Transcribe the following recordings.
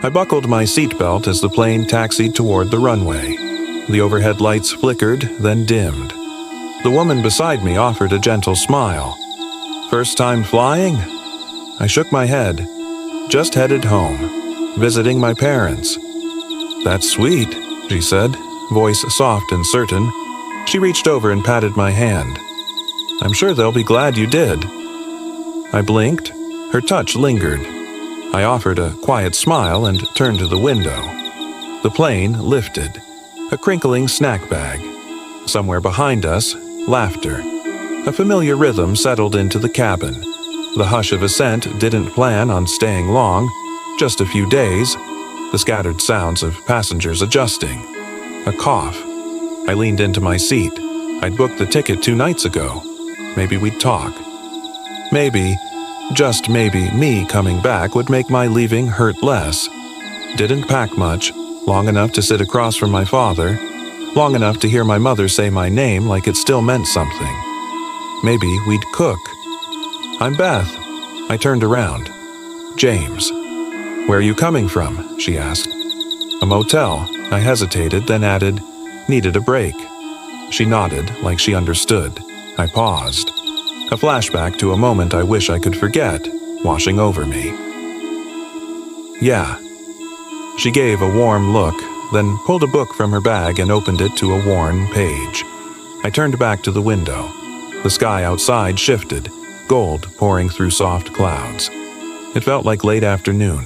I buckled my seatbelt as the plane taxied toward the runway. The overhead lights flickered, then dimmed. The woman beside me offered a gentle smile. "First time flying?" I shook my head. "Just headed home. Visiting my parents." "That's sweet," she said, voice soft and certain. She reached over and patted my hand. "I'm sure they'll be glad you did." I blinked. Her touch lingered. I offered a quiet smile and turned to the window. The plane lifted. A crinkling snack bag. Somewhere behind us, laughter. A familiar rhythm settled into the cabin. The hush of ascent didn't plan on staying long, just a few days. The scattered sounds of passengers adjusting. A cough. I leaned into my seat. I'd booked the ticket 2 nights ago. Maybe we'd talk. Maybe, just maybe, me coming back would make my leaving hurt less. Didn't pack much, long enough to sit across from my father, long enough to hear my mother say my name like it still meant something. Maybe we'd cook. "I'm Beth." I turned around. "James." "Where are you coming from?" she asked. "A motel." I hesitated, then added, "Needed a break." She nodded, like she understood. I paused. A flashback to a moment I wish I could forget, washing over me. "Yeah." She gave a warm look, then pulled a book from her bag and opened it to a worn page. I turned back to the window. The sky outside shifted, gold pouring through soft clouds. It felt like late afternoon,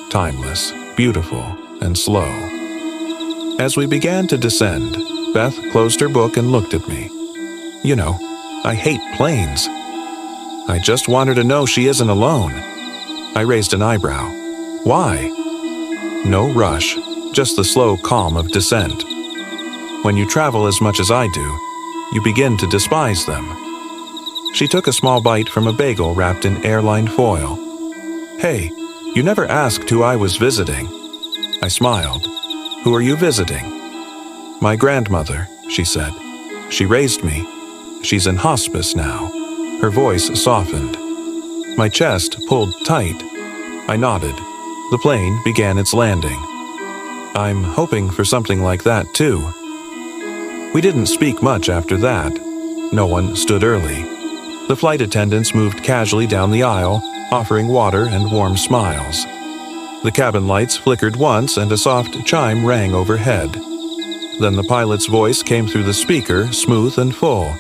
timeless, beautiful, and slow. As we began to descend, Beth closed her book and looked at me. "You know, I hate planes." I just want her to know she isn't alone. I raised an eyebrow. "Why?" "No rush, just the slow calm of descent. When you travel as much as I do, you begin to despise them." She took a small bite from a bagel wrapped in airline foil. "Hey, you never asked who I was visiting." I smiled. "Who are you visiting?" "My grandmother," she said. "She raised me. She's in hospice now." Her voice softened. My chest pulled tight. I nodded. The plane began its landing. "I'm hoping for something like that, too." We didn't speak much after that. No one stood early. The flight attendants moved casually down the aisle, offering water and warm smiles. The cabin lights flickered once and a soft chime rang overhead. Then the pilot's voice came through the speaker, smooth and full.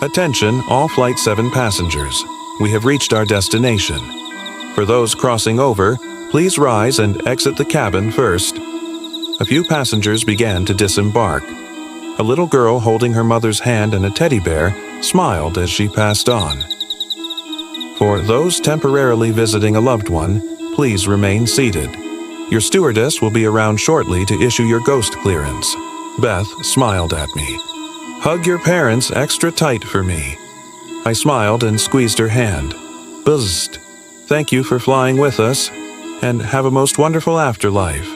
"Attention, all Flight 7 passengers. We have reached our destination. For those crossing over, please rise and exit the cabin first." A few passengers began to disembark. A little girl holding her mother's hand and a teddy bear smiled as she passed on. "For those temporarily visiting a loved one, please remain seated. Your stewardess will be around shortly to issue your ghost clearance." Beth smiled at me. "Hug your parents extra tight for me." I smiled and squeezed her hand. "Buzzed. Thank you for flying with us, and have a most wonderful afterlife."